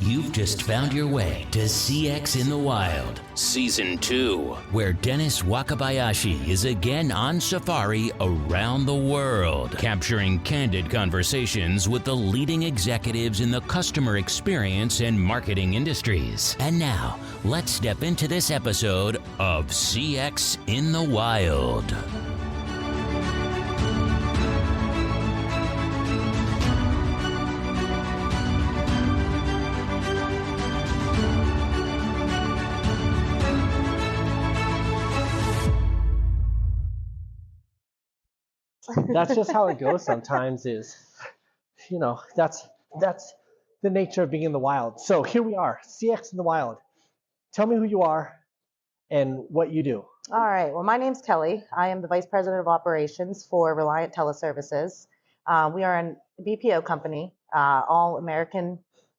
You've just found your way to CX in the Wild, Season 2, where Dennis Wakabayashi is again on safari around the world, capturing candid conversations with the leading executives in the customer experience and marketing industries. And now, let's step into this episode of CX in the Wild. That's just how it goes sometimes that's the nature of being in the wild. So here we are, CX in the Wild. Tell me who you are and what you do. All right. Well, my name's Kelly. I am the Vice President of Operations for Reliant Teleservices. We are a BPO company, all American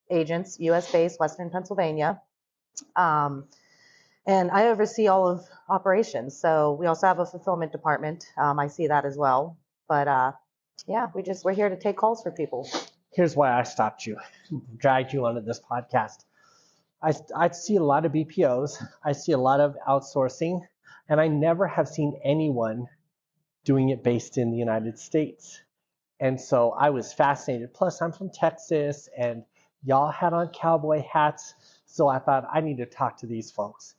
agents, US-based, Western Pennsylvania. And I oversee all of operations. So we also have a fulfillment department. I see that as well. But we're here to take calls for people. Here's why I stopped you, dragged you onto this podcast. I see a lot of BPOs. I see a lot of outsourcing, and I never have seen anyone doing it based in the United States. And so I was fascinated. Plus, I'm from Texas, and y'all had on cowboy hats. So I thought I need to talk to these folks.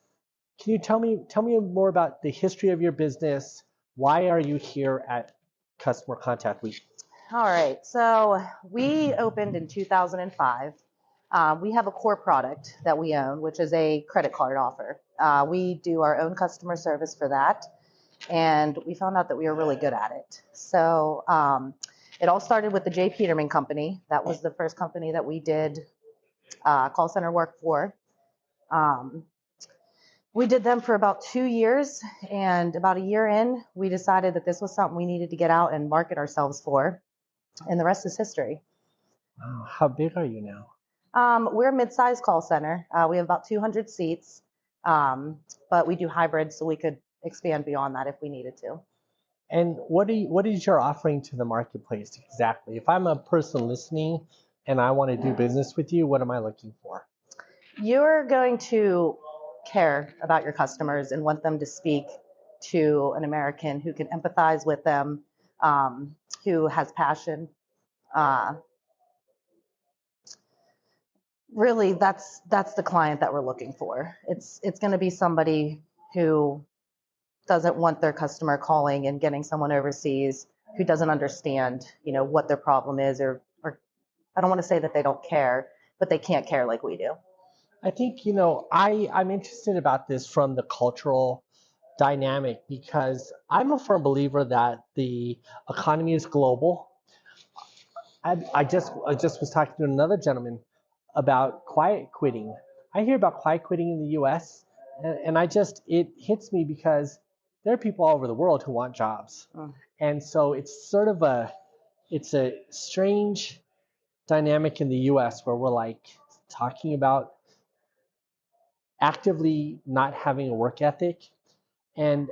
Can you tell me more about the history of your business? Why are you here at Customer Contact Week? All right. So we opened in 2005. We have a core product that we own, which is a credit card offer. We do our own customer service for that, and we found out that we were really good at it. So it all started with the J. Peterman Company. That was the first company that we did call center work for. We did them for about 2 years, and about a year in, we decided that this was something we needed to get out and market ourselves for, and the rest is history. Wow. How big are you now? We're a mid-sized call center. We have about 200 seats, but we do hybrid, so we could expand beyond that if we needed to. And what is your offering to the marketplace exactly? If I'm a person listening and I want to do business with you, what am I looking for? You're going to care about your customers and want them to speak to an American who can empathize with them, who has passion. Really, that's the client that we're looking for. It's going to be somebody who doesn't want their customer calling and getting someone overseas who doesn't understand, what their problem is, or I don't want to say that they don't care, but they can't care like we do. I think, I'm interested about this from the cultural dynamic, because I'm a firm believer that the economy is global. I just was talking to another gentleman about quiet quitting. I hear about quiet quitting in the US, and it hits me because there are people all over the world who want jobs. And so it's sort of a strange dynamic in the US where we're like talking about actively not having a work ethic. And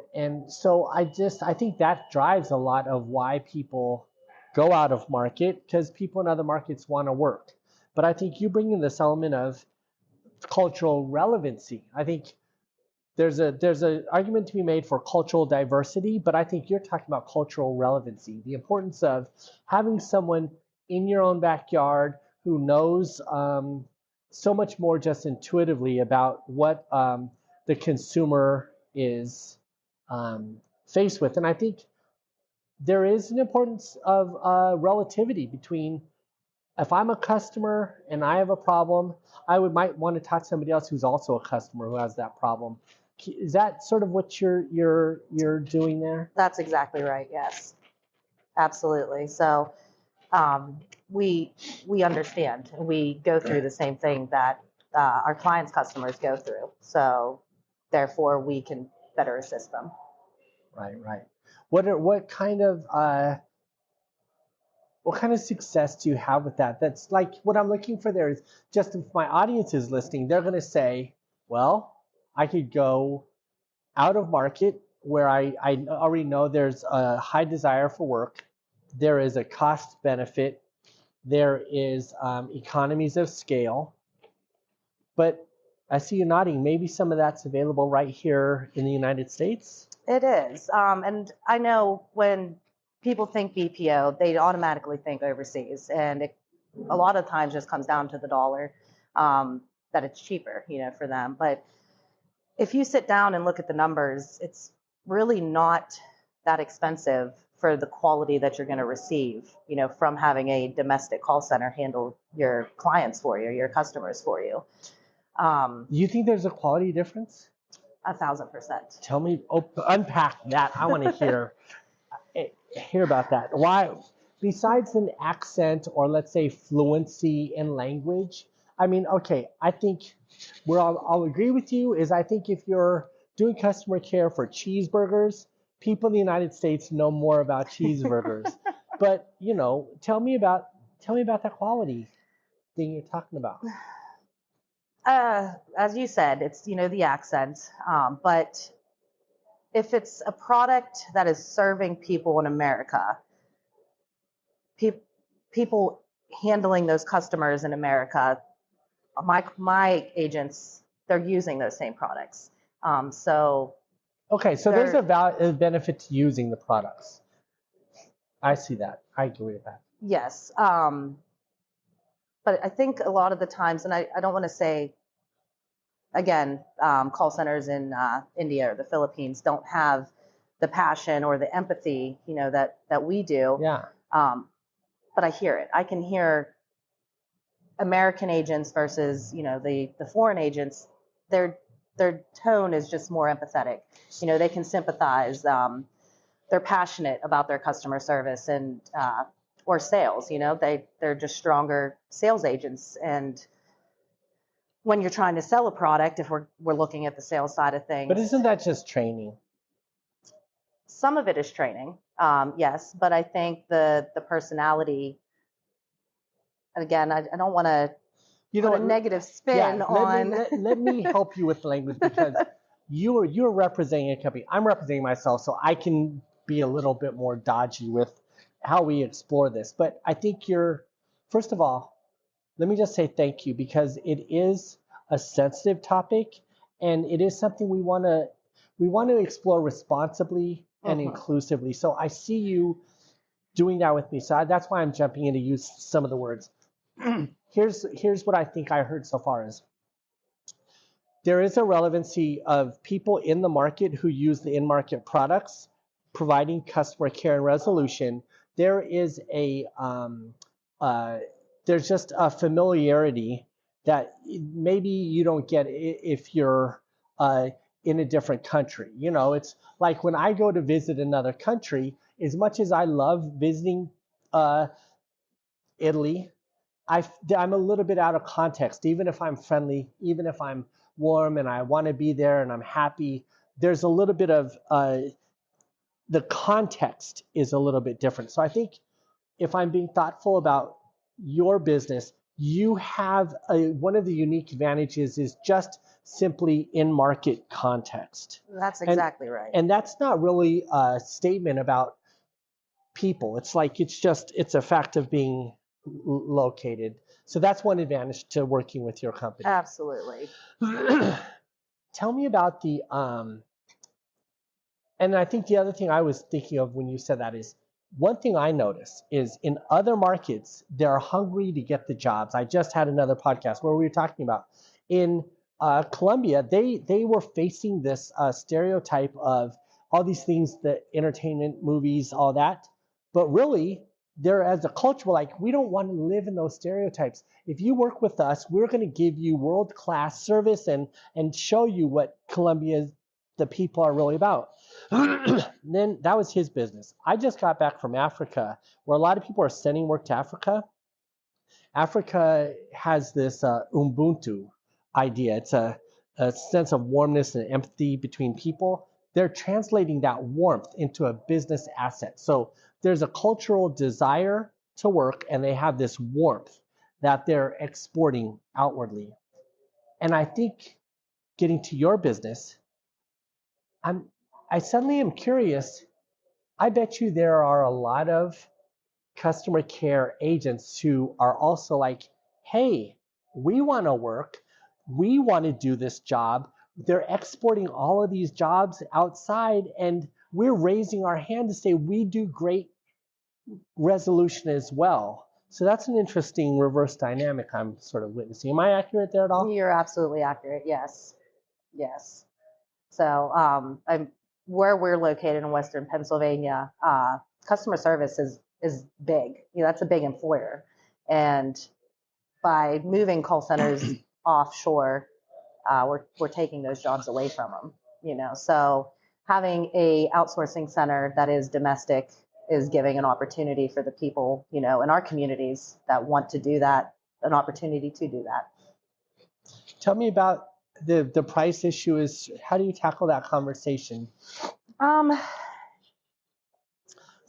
so I think that drives a lot of why people go out of market, because people in other markets want to work. But I think you bring in this element of cultural relevancy. I think there's an argument to be made for cultural diversity, but I think you're talking about cultural relevancy, the importance of having someone in your own backyard who knows so much more just intuitively about what the consumer is faced with. And I think there is an importance of relativity between, if I'm a customer and I have a problem, I might want to talk to somebody else who's also a customer who has that problem. Is that sort of what you're doing there? That's exactly right. Yes, absolutely. So we understand, and we go through the same thing that our clients' customers go through. So therefore, we can better assist them. Right. What kind of success do you have with that? That's like what I'm looking for there is, just if my audience is listening, they're going to say, well, I could go out of market where I already know there's a high desire for work. There is a cost benefit. There is economies of scale. but I see you nodding. Maybe some of that's available right here in the United States? It is. And I know when people think BPO, they automatically think overseas. And it a lot of times just comes down to the dollar, that it's cheaper, for them. But if you sit down and look at the numbers, it's really not that expensive for the quality that you're going to receive, from having a domestic call center handle your clients for you, your customers for you. Do you think there's a quality difference? 1,000%. Tell me, unpack that. I want to hear about that. Why, besides an accent or let's say fluency in language? I mean, okay, I think where I'll agree with you is I think if you're doing customer care for cheeseburgers, people in the United States know more about cheeseburgers. But tell me about that quality thing you're talking about. As you said, it's the accent, but if it's a product that is serving people in America, people handling those customers in America, my agents, they're using those same products. Okay, so there's a benefit to using the products. I see that. I agree with that. Yes. But I think a lot of the times, and I don't want to say, again, call centers in India or the Philippines don't have the passion or the empathy, that we do. Yeah. But I hear it. I can hear American agents versus, the foreign agents. Their tone is just more empathetic. They can sympathize. They're passionate about their customer service and or sales. They're just stronger sales agents. And when you're trying to sell a product, if we're looking at the sales side of things, but isn't that just training? Some of it is training, yes, but I think the personality. And again, I don't want to put a negative spin on. Let me help you with language, because you're representing a company. I'm representing myself, so I can be a little bit more dodgy with how we explore this. But I think first of all, let me just say thank you, because it is a sensitive topic, and it is something we want to explore responsibly and inclusively. So I see you doing that with me. So that's why I'm jumping in to use some of the words. Here's what I think I heard so far is there is a relevancy of people in the market who use the in-market products, providing customer care and resolution. There is there's just a familiarity that maybe you don't get if you're in a different country. It's like when I go to visit another country, as much as I love visiting Italy, I'm a little bit out of context. Even if I'm friendly, even if I'm warm and I want to be there and I'm happy, there's a little bit of the context is a little bit different. So I think if I'm being thoughtful about your business, you have one of the unique advantages is just simply in-market context. That's exactly right. And that's not really a statement about people. It's like it's a fact of being located. So that's one advantage to working with your company. Absolutely. Tell me about and I think the other thing I was thinking of when you said that is, one thing I notice is in other markets, they're hungry to get the jobs. I just had another podcast where we were talking about in Colombia, they were facing this stereotype of all these things, the entertainment, movies, all that. But really, they're as a culture, like, we don't want to live in those stereotypes. If you work with us, we're going to give you world-class service and show you what the people are really about. Then that was his business. I just got back from Africa, where a lot of people are sending work to Africa. Africa has this Ubuntu idea. It's a sense of warmness and empathy between people. They're translating that warmth into a business asset. So there's a cultural desire to work, and they have this warmth that they're exporting outwardly. And I think getting to your business, I suddenly am curious. I bet you there are a lot of customer care agents who are also like, hey, we want to work. we want to do this job. They're exporting all of these jobs outside, and we're raising our hand to say we do great resolution as well. So that's an interesting reverse dynamic I'm sort of witnessing. Am I accurate there at all? You're absolutely accurate. Yes. Yes. So where we're located in Western Pennsylvania, customer service is big. That's a big employer. And by moving call centers offshore, we're taking those jobs away from them. So having a outsourcing center that is domestic is giving an opportunity for the people, in our communities that want to do that, an opportunity to do that. Tell me about the price issue. How do you tackle that conversation? You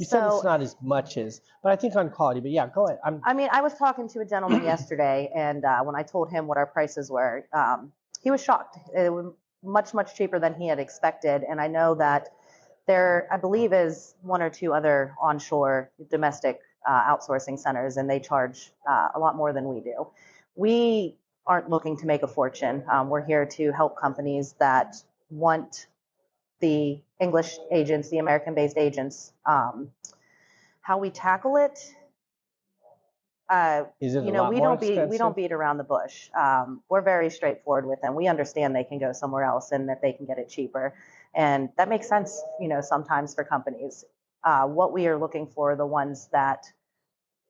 said it's not as much as, but I think on quality. But yeah, go ahead. I was talking to a gentleman yesterday, and when I told him what our prices were, he was shocked. It was much, much cheaper than he had expected. And I know that there, I believe, is one or two other onshore domestic outsourcing centers, and they charge a lot more than we do. We aren't looking to make a fortune. We're here to help companies that want the English agents, the American-based agents. How we tackle it, is it a lot more expensive? We don't beat around the bush. We're very straightforward with them. We understand they can go somewhere else and that they can get it cheaper, and that makes sense. Sometimes for companies, what we are looking for are the ones that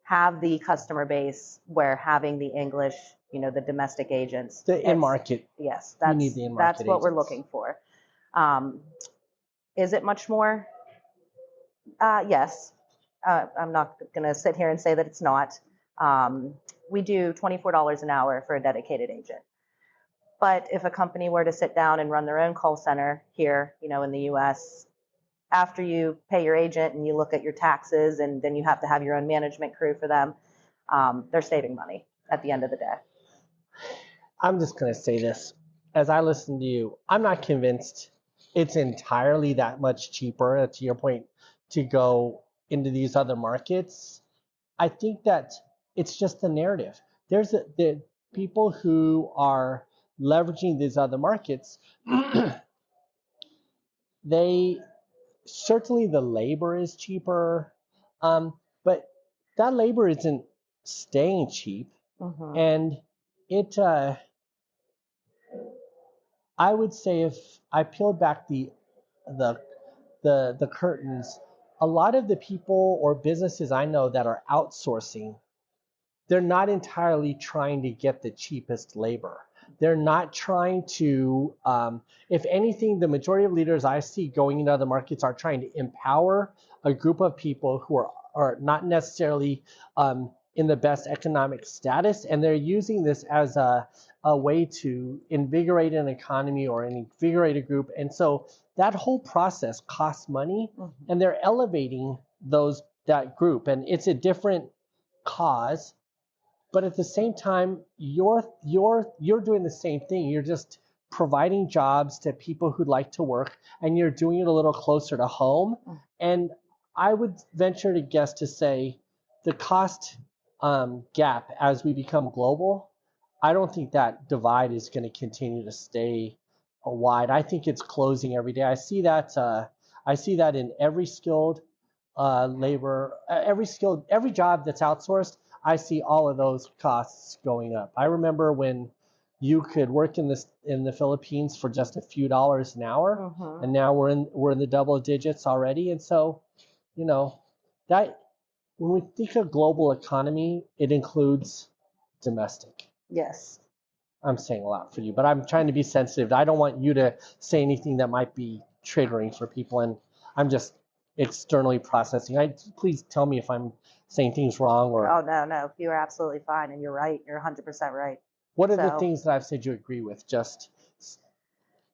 have the customer base where having the English, the domestic agents, the in-market. Yes, you need the in-market that's what agents. we're looking for. Is it much more? Yes. I'm not going to sit here and say that it's not. We do $24 an hour for a dedicated agent. But if a company were to sit down and run their own call center here, in the U.S., after you pay your agent and you look at your taxes and then you have to have your own management crew for them, they're saving money at the end of the day. I'm just going to say this. As I listen to you, I'm not convinced it's entirely that much cheaper, to your point, to go into these other markets. I think that it's just the narrative. There's the people who are leveraging these other markets. They certainly, the labor is cheaper, but that labor isn't staying cheap, and it. I would say if I peeled back the curtains, a lot of the people or businesses I know that are outsourcing, they're not entirely trying to get the cheapest labor. They're not trying to, if anything, the majority of leaders I see going into other markets are trying to empower a group of people who are not necessarily in the best economic status, and they're using this as a way to invigorate an economy or invigorate a group. And so that whole process costs money, and they're elevating that group, and it's a different cause. But at the same time, you're doing the same thing. You're just providing jobs to people who'd like to work, and you're doing it a little closer to home. And I would venture to guess to say the cost gap as we become global, I don't think that divide is going to continue to stay wide. I think it's closing every day. I see that in every skilled labor, every job that's outsourced. I see all of those costs going up. I remember when you could work in the Philippines for just a few dollars an hour, and now we're in the double digits already. And so, that when we think of global economy, it includes domestic. Yes. I'm saying a lot for you, but I'm trying to be sensitive. I don't want you to say anything that might be triggering for people, and I'm just externally processing. Please tell me if I'm saying things wrong or. Oh, no, you're absolutely fine, and you're right. You're 100% right. What are the things that I've said you agree with? Just.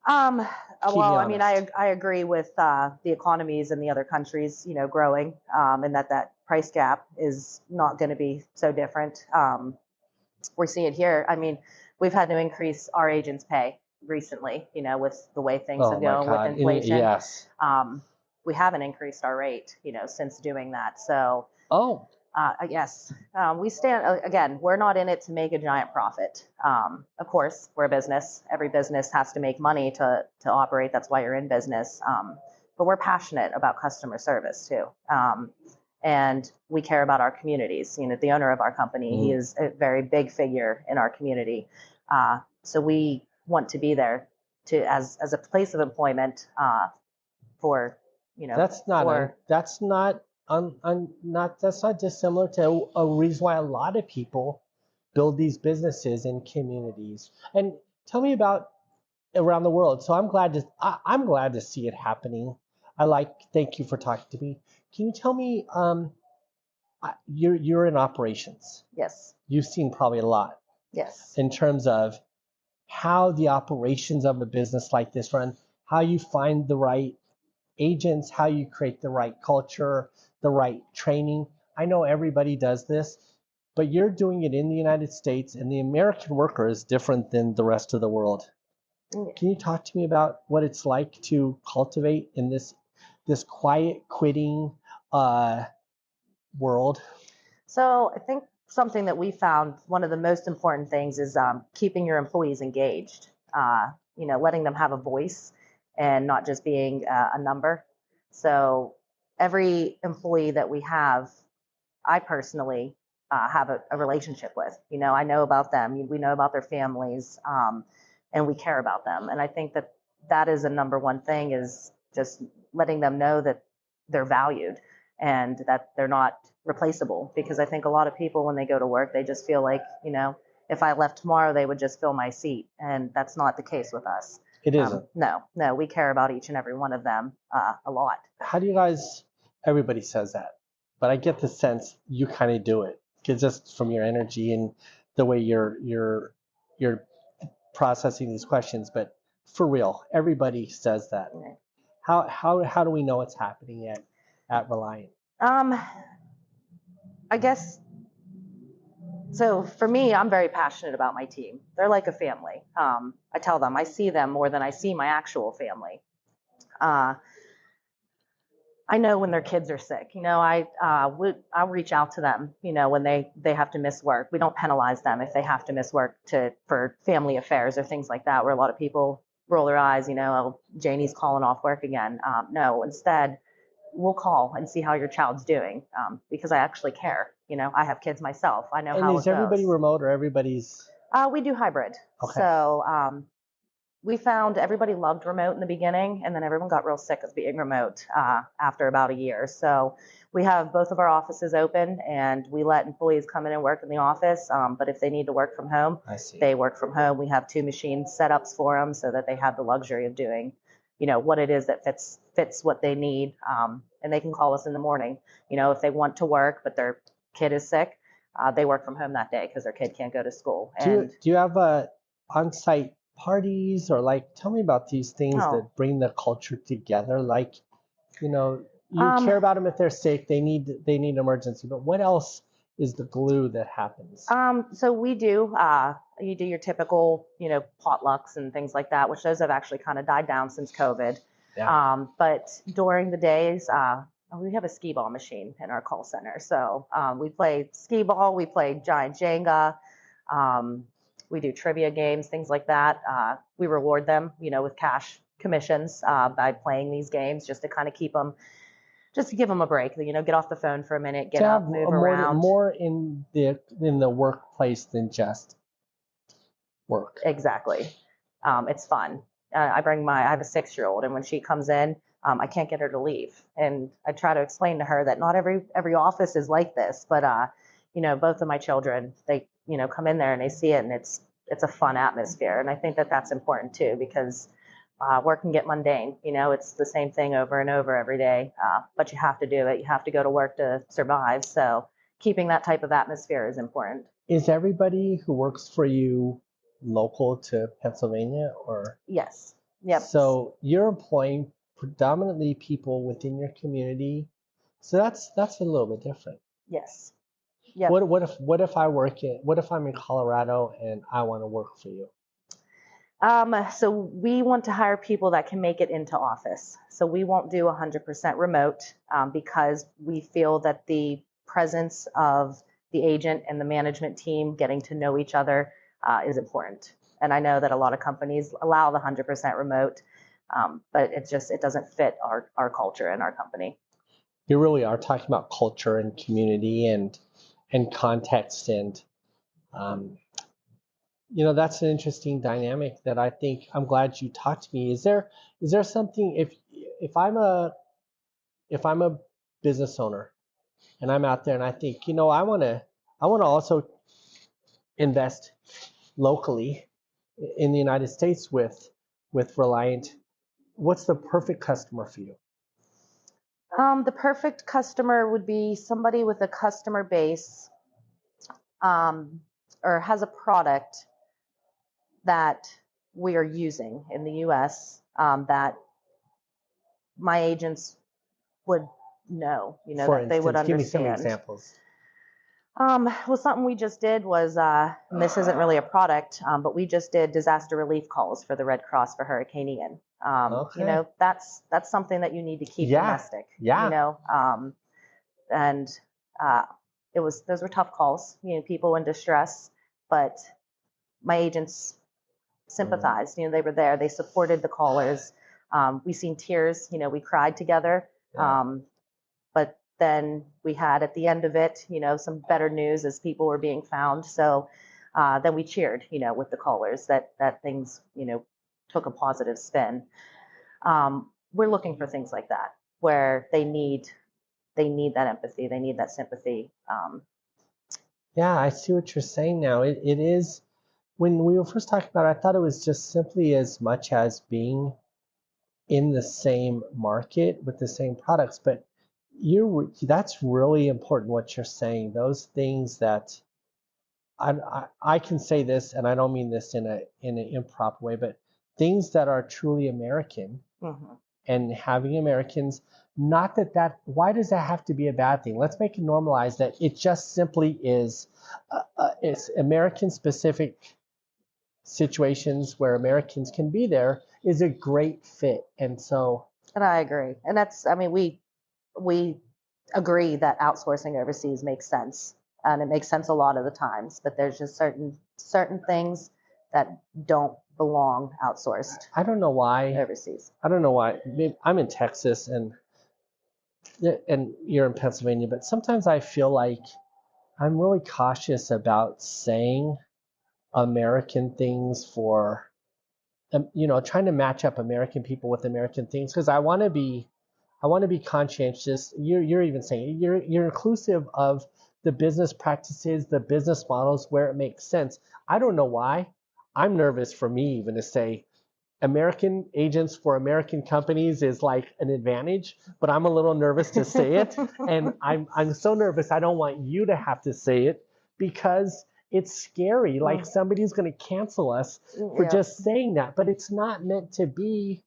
Well, I agree with the economies in the other countries, growing, and that price gap is not going to be so different. We see it here. I mean, we've had to increase our agents' pay recently, with the way things have gone with inflation. Yes. We haven't increased our rate, since doing that. So. Oh. Yes, we stand, again, we're not in it to make a giant profit. Of course, we're a business. Every business has to make money to operate. That's why you're in business. But we're passionate about customer service too. And we care about our communities. The owner of our company, he is a very big figure in our community. So we want to be there as a place of employment for, That's not for, that's not dissimilar to a reason why a lot of people build these businesses in communities. And tell me about around the world. So I'm glad to see it happening. Thank you for talking to me. Can you tell me, you're in operations. yes, You've seen probably a lot yes. in terms of how the operations of a business like this run, how you find the right agents, how you create the right culture, the right training. I know everybody does this, but you're doing it in the United States, and the American worker is different than the rest of the world. Can you talk to me about what it's like to cultivate in this quiet quitting world? So I think something that we found, one of the most important things is keeping your employees engaged. Letting them have a voice and not just being a number. So every employee that we have, I personally have a relationship with. I know about them. We know about their families, and we care about them. And I think that is a number one thing, is just letting them know that they're valued and that they're not replaceable. Because I think a lot of people, when they go to work, they just feel like, if I left tomorrow, they would just fill my seat. And that's not the case with us. It isn't. No, we care about each and every one of them a lot. How do you guys, everybody says that, but I get the sense you kind of do it, because just from your energy and the way you're processing these questions. But for real, everybody says that. Right. How do we know it's happening at Reliant? I guess, so for me, I'm very passionate about my team. They're like a family. I tell them I see them more than I see my actual family. I know when their kids are sick. I'll reach out to them. When they have to miss work. We don't penalize them if they have to miss work for family affairs or things like that, where a lot of people roll their eyes. Oh, Janie's calling off work again. No, instead, we'll call and see how your child's doing, because I actually care. I have kids myself. I know how it goes. And is everybody remote, or everybody's? We do hybrid. Okay. So we found everybody loved remote in the beginning, and then everyone got real sick of being remote after about a year. So we have both of our offices open, and we let employees come in and work in the office. But if they need to work from home, they work from home. We have 2 machine setups for them so that they have the luxury of doing, what it is that fits what they need. And they can call us in the morning. If they want to work, but their kid is sick, they work from home that day because their kid can't go to school. Do you have on-site parties, or tell me about these things that bring the culture together? You care about them if they're sick, they need emergency, but what else is the glue that happens? So we do, you do your typical, potlucks and things like that, which those have actually kind of died down since COVID. Yeah. But during the days, we have a skee ball machine in our call center. So we play skee ball, we play giant Jenga, we do trivia games, things like that. We reward them, with cash commissions by playing these games, just to kind of keep them, just to give them a break. Get off the phone for a minute, get up, move around. More in the workplace than just work. Exactly. It's fun. I have a 6-year-old, and when she comes in, I can't get her to leave. And I try to explain to her that not every office is like this, but both of my children, they come in there and they see it, and it's a fun atmosphere. And I think that that's important too, because work can get mundane. It's the same thing over and over every day, but you have to do it. You have to go to work to survive. So keeping that type of atmosphere is important. Is everybody who works for you local to Pennsylvania, or? Yes. Yep. So you're employing predominantly people within your community. So that's a little bit different. Yes. Yep. What if I'm in Colorado and I want to work for you? So we want to hire people that can make it into office. So we won't do 100% remote, because we feel that the presence of the agent and the management team getting to know each other is important. And I know that a lot of companies allow the 100% remote, but it doesn't fit our culture and our company. You really are talking about culture and community and context, and that's an interesting dynamic that I think I'm glad you talked to me. Is there something, if I'm a business owner and I'm out there and I think, I want to also invest locally in the United States with Reliant, what's the perfect customer for you? The perfect customer would be somebody with a customer base or has a product that we are using in the U.S. That my agents would know, For that they would instance, give me some understand. examples. Well, something we just did was, and this isn't really a product, but we just did disaster relief calls for the Red Cross for Hurricane Ian. Okay. That's something that you need to keep domestic. Yeah. And those were tough calls. People in distress, but my agents sympathized. They were there. They supported the callers. We seen tears. We cried together. Yeah. But then we had at the end of it, some better news as people were being found. So then we cheered, with the callers that things, took a positive spin. We're looking for things like that where they need that empathy, they need that sympathy. Yeah, I see what you're saying now. It is, when we were first talking about it, I thought it was just simply as much as being in the same market with the same products, but that's really important what you're saying. Those things that I can say this, and I don't mean this in an improper way, but things that are truly American, and having Americans, not that why does that have to be a bad thing? Let's make it normalized that it just simply is, it's American specific situations where Americans can be there is a great fit. And I agree. And we agree that outsourcing overseas makes sense, and it makes sense a lot of the times, but there's just certain things that don't belong outsourced. I don't know why overseas. I don't know why. I'm in Texas and you're in Pennsylvania, but sometimes I feel like I'm really cautious about saying American things for, trying to match up American people with American things, because I want to be conscientious. You're even saying you're inclusive of the business practices, the business models where it makes sense. I don't know why. I'm nervous for me even to say American agents for American companies is like an advantage, but I'm a little nervous to say it. And I'm so nervous I don't want you to have to say it, because it's scary. Like somebody's going to cancel us for just saying that, but it's not meant to be.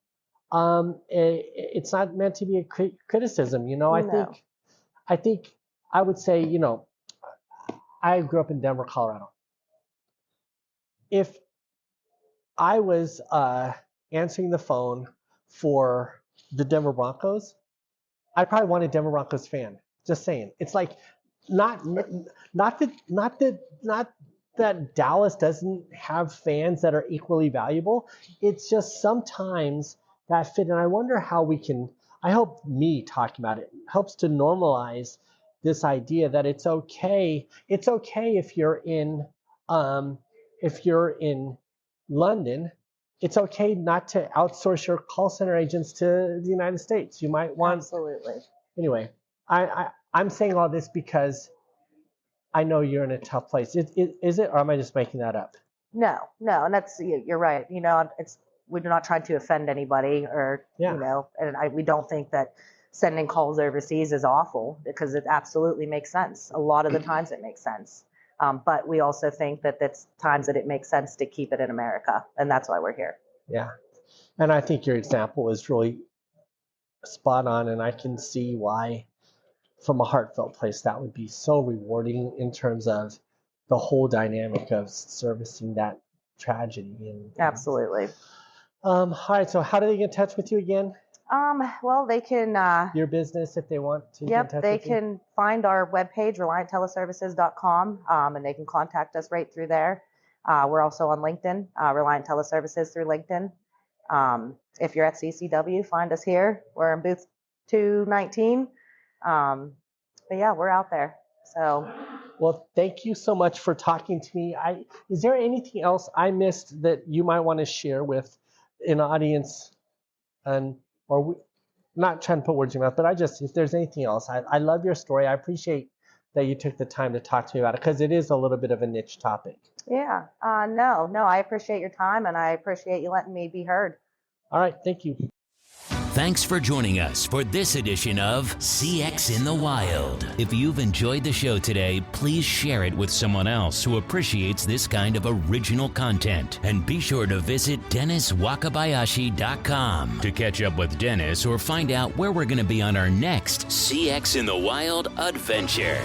It's not meant to be a criticism. I think I would say, I grew up in Denver, Colorado. If I was answering the phone for the Denver Broncos, I probably want a Denver Broncos fan. Just saying. It's like not that Dallas doesn't have fans that are equally valuable. It's just sometimes that fit. And I wonder how we can, I hope me talking about it helps to normalize this idea that it's okay. It's okay if you're in London. It's okay not to outsource your call center agents to the United States. You might want. Absolutely. Anyway, I'm saying all this because I know you're in a tough place. Is it, or am I just making that up? No, and you're right. We're not trying to offend anybody, or and we don't think that sending calls overseas is awful, because it absolutely makes sense. A lot of the times it makes sense, but we also think that that's times that it makes sense to keep it in America, and that's why we're here. Yeah, and I think your example is really spot on, and I can see why, from a heartfelt place, that would be so rewarding in terms of the whole dynamic of servicing that tragedy. Absolutely. All right, so how do they get in touch with you again? Well, they can. Your business if they want to get in Yep, touch they with you? can find our webpage, ReliantTeleservices.com, and they can contact us right through there. We're also on LinkedIn, Reliant Teleservices through LinkedIn. If you're at CCW, find us here. We're in booth 219. But yeah, we're out there. So. Well, thank you so much for talking to me. Is there anything else I missed that you might want to share with an audience? Not trying to put words in your mouth, but if there's anything else, I love your story. I appreciate that you took the time to talk to me about it because it is a little bit of a niche topic. Yeah, no, I appreciate your time and I appreciate you letting me be heard. All right, thank you. Thanks for joining us for this edition of CX in the Wild. If you've enjoyed the show today, please share it with someone else who appreciates this kind of original content. And be sure to visit denniswakabayashi.com to catch up with Dennis or find out where we're going to be on our next CX in the Wild adventure.